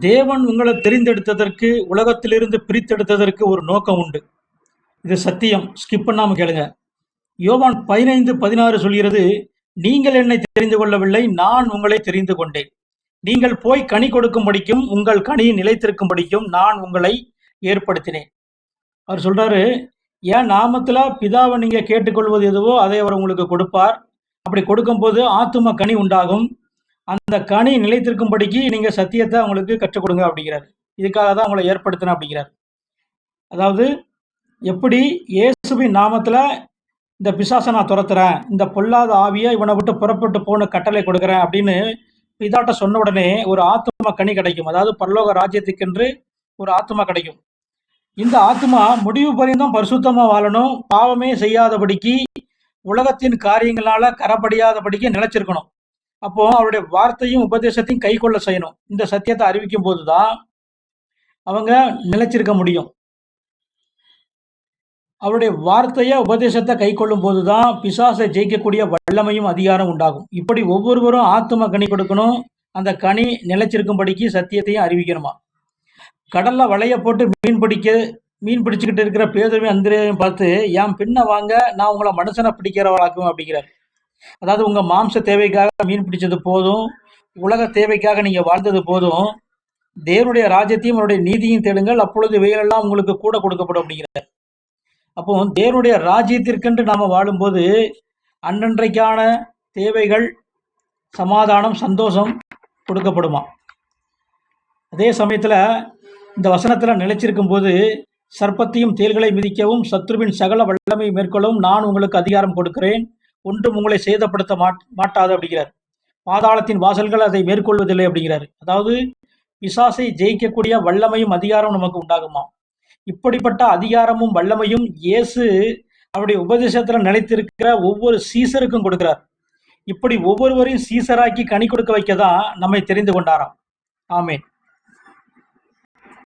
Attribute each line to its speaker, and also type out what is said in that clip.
Speaker 1: தேவன் உங்களை தெரிந்தெடுத்ததற்கு, உலகத்திலிருந்து பிரித்தெடுத்ததற்கு ஒரு நோக்கம் உண்டு. இது சத்தியம். ஸ்கிப் பண்ணாம கேளுங்க. யோவான் 15:16 சொல்கிறது, நீங்கள் என்னை தெரிந்து கொள்ளவில்லை, நான் உங்களை தெரிந்து கொண்டேன். நீங்கள் போய் கனி கொடுக்கும்படிக்கும், உங்கள் கனி நிலைத்திருக்கும்படிக்கும் நான் உங்களை ஏற்படுத்தினேன். அவர் சொல்றாரு, என் நாமத்துல பிதாவை நீங்க கேட்டுக்கொள்வது எதுவோ அதை அவர் உங்களுக்கு கொடுப்பார். அப்படி கொடுக்கும்போது ஆத்தும கனி உண்டாகும். அந்த கனி நிலைத்திருக்கும்படிக்கு நீங்க சத்தியத்தை அவங்களுக்கு கற்றுக் கொடுங்க அப்படிங்கிறார். இதுக்காக தான் உங்களை ஏற்படுத்தின அப்படிங்கிறார். அதாவது எப்படி இயேசுவின் நாமத்துல இந்த பிசாசை நான் துரத்துறேன், இந்த பொல்லாத ஆவியை இவனை விட்டு புறப்பட்டு போன கட்டளை கொடுக்குறேன் அப்படின்னு பிதாட்ட சொன்ன உடனே ஒரு ஆத்தும கனி கிடைக்கும். அதாவது பரலோக ராஜ்யத்துக்கென்று ஒரு ஆத்துமா கிடைக்கும். இந்த ஆத்துமா முடிவு பரிந்தும் பரிசுத்தமா வாழணும், பாவமே செய்யாதபடிக்கு, உலகத்தின் காரியங்களால கரப்படியாதபடிக்கு நிலைச்சிருக்கணும். அப்போ அவருடைய வார்த்தையும் உபதேசத்தையும் கை கொள்ள செய்யணும். இந்த சத்தியத்தை அறிவிக்கும் போதுதான் அவங்க நிலைச்சிருக்க முடியும். அவருடைய வார்த்தைய உபதேசத்தை கை கொள்ளும் போதுதான் பிசாசை ஜெயிக்கக்கூடிய வல்லமையும் அதிகாரம் உண்டாகும். இப்படி ஒவ்வொருவரும் ஆத்தும கனி கொடுக்கணும். அந்த கனி நிலைச்சிருக்கும்படிக்கு சத்தியத்தையும் அறிவிக்கணுமா. கடல்ல வலைய போட்டு மீன் பிடிச்சுக்கிட்டு இருக்கிற பேதுருவையும் அந்திரேயும் பார்த்து, என் பின்ன வாங்க, நான் உங்களை மனுஷனை பிடிக்கிறவளாக்கும் அப்படிங்கிறார். அதாவது உங்க மாம்ச தேவைக்காக மீன் பிடிச்சது போதும், உலக தேவைக்காக நீங்க வாழ்ந்தது போதும், தேவனுடைய ராஜ்யத்தையும் அவருடைய நீதியும் தேடுங்கள், அப்பொழுது இவைகளெல்லாம் உங்களுக்கு கூட கொடுக்கப்படும் அப்படிங்கிறார். அப்போ தேவனுடைய ராஜ்யத்திற்கென்று நாம வாழும்போது அன்றன்றைக்கான தேவைகள், சமாதானம், சந்தோஷம் கொடுக்கப்படுமா. அதே சமயத்துல இந்த வசனத்துல நிலைச்சிருக்கும் போது, சர்ப்பத்தையும் தேள்களை மிதிக்கவும் சத்ருவின் சகல வல்லமை மேற்கொள்ளவும் நான் உங்களுக்கு அதிகாரம் கொடுக்கிறேன், ஒன்றும் உங்களை சேதப்படுத்த மாட்டாது அப்படிங்கிறார். பாதாளத்தின் வாசல்கள் அதை மேற்கொள்வதில்லை அப்படிங்கிறார். அதாவது பிசாசை ஜெயிக்கக்கூடிய வல்லமையும் அதிகாரம் நமக்கு உண்டாகுமா. இப்படிப்பட்ட அதிகாரமும் வல்லமையும் இயேசு அவருடைய உபதேசத்துல நிலைத்திருக்கிற ஒவ்வொரு சீசருக்கும் கொடுக்கிறார். இப்படி ஒவ்வொருவரையும் சீசராக்கி கனி கொடுக்க வைக்கதான் நம்மை தெரிந்து கொண்டாராம். ஆமேன்.